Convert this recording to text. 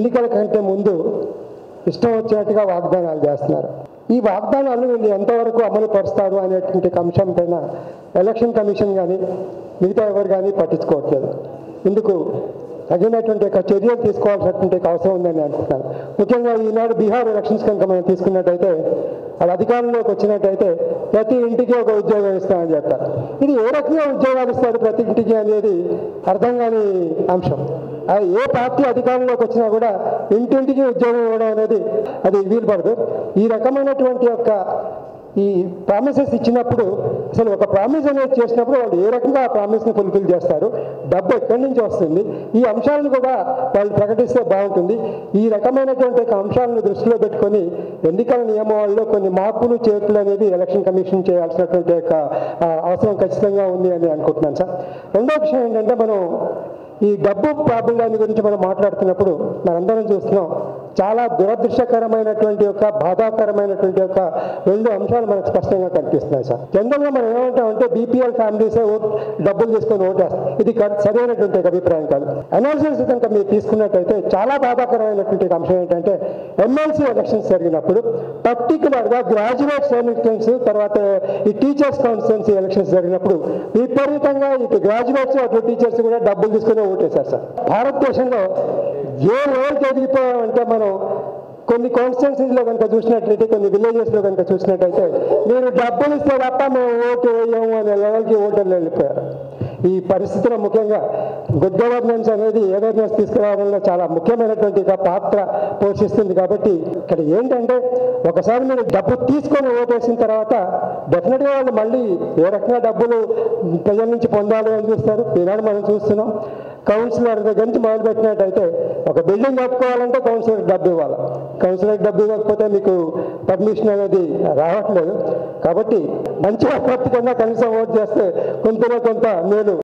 ఎన్నికల కంటే ముందు ఇష్టం వచ్చినట్టుగా వాగ్దానాలు చేస్తున్నారు. ఈ వాగ్దానాలు వీళ్ళు ఎంతవరకు అమలు పరుస్తారు అనేటువంటి అంశం పైన ఎలక్షన్ కమిషన్ కానీ మిగతా ఎవరు కానీ పట్టించుకోవట్లేదు. ఇందుకు తగినటువంటి చర్యలు తీసుకోవాల్సినటువంటి అవసరం ఉందని అనుకుంటున్నాను. ముఖ్యంగా ఈనాడు బీహార్ ఎలక్షన్స్ కనుక మనం తీసుకున్నట్టయితే అది అధికారంలోకి వచ్చినట్టయితే ప్రతి ఇంటికి ఒక ఉద్యోగం ఇస్తామని చెప్తారు. ఇది ఏ రకంగా ఉద్యోగాలు ఇస్తారు ప్రతి ఇంటికి అనేది అర్థం కాని అంశం. ఏ పార్టీ అధికారంలోకి వచ్చినా కూడా ఇంటింటికి ఉద్యోగం ఇవ్వడం అనేది అది వీలు పడదు. ఈ రకమైనటువంటి ఈ ప్రామిసెస్ ఇచ్చినప్పుడు అసలు ఒక ప్రామిస్ అనేది చేసినప్పుడు వాళ్ళు ఏ రకంగా ఆ ప్రామిస్ని ఫుల్ఫిల్ చేస్తారు, డబ్బు ఎక్కడి నుంచి వస్తుంది, ఈ అంశాలను కూడా వాళ్ళు ప్రకటిస్తే బాగుంటుంది. ఈ రకమైనటువంటి అంశాలను దృష్టిలో పెట్టుకొని ఎన్నికల నియమావళిలో కొన్ని మార్పులు చేర్పులు అనేది ఎలక్షన్ కమిషన్ చేయాల్సినటువంటి అవసరం ఖచ్చితంగా ఉంది అని అనుకుంటున్నాను సార్. రెండో విషయం ఏంటంటే, మనం ఈ డబ్బు ప్రాబ్లం గురించి మనం మాట్లాడుతున్నప్పుడు మనందరం చూస్తున్నాం, చాలా దురదృష్టకరమైనటువంటి బాధాకరమైనటువంటి రెండు అంశాలు మనకు స్పష్టంగా కనిపిస్తున్నాయి సార్. జనరల్గా మనం ఏమంటామంటే బీపీఎల్ ఫ్యామిలీసే డబ్బులు తీసుకొని ఓటేస్తాం. ఇది సరైనటువంటి అభిప్రాయం కాదు. అనాలిసిస్ కనుక మీరు తీసుకున్నట్టయితే చాలా బాధాకరమైనటువంటి అంశం ఏంటంటే, ఎమ్మెల్సీ ఎలక్షన్స్ జరిగినప్పుడు పర్టికులర్గా గ్రాడ్యుయేట్స్ ఎలక్షన్స్, తర్వాత ఈ టీచర్స్ కాన్స్టిట్యున్సీ ఎలక్షన్స్ జరిగినప్పుడు విపరీతంగా ఇటు గ్రాడ్యుయేట్స్ అటు టీచర్స్ కూడా డబ్బులు తీసుకుని ఓటేశారు సార్. భారతదేశంలో ఏ లెవెల్కి ఎదిగిపోయామంటే, మనం కొన్ని కాన్స్టిట్యున్సీస్లో కనుక చూసినట్లయితే, కొన్ని విలేజెస్లో కనుక చూసినట్టయితే మీరు డబ్బులు ఇస్తే తప్ప మేము ఓటు వేయము అనే లెవెల్కి ఓటర్లు వెళ్ళిపోయారు. ఈ పరిస్థితిలో ముఖ్యంగా గుడ్ గవర్నెన్స్ అనేది అవేర్నెస్ తీసుకురావడంలో చాలా ముఖ్యమైనటువంటి పాత్ర పోషిస్తుంది. కాబట్టి ఇక్కడ ఏంటంటే, ఒకసారి మీరు డబ్బు తీసుకొని ఓటేసిన తర్వాత డెఫినెట్గా వాళ్ళు మళ్ళీ ఏ రకంగా డబ్బులు ప్రజల నుంచి పొందాలి అని చూస్తారు. ఈనాడు మనం చూస్తున్నాం, కౌన్సిలర్ దగ్గర నుంచి మొదలుపెట్టినట్టయితే ఒక బిల్డింగ్ కట్టుకోవాలంటే కౌన్సిలర్ డబ్బు ఇవ్వాలి. కౌన్సిలర్ డబ్బు ఇవ్వకపోతే మీకు పర్మిషన్ అనేది రావట్లేదు. కాబట్టి మంచి అభ్యర్థి కన్నా కనీసం ఓటు చేస్తే కొంత మేలు.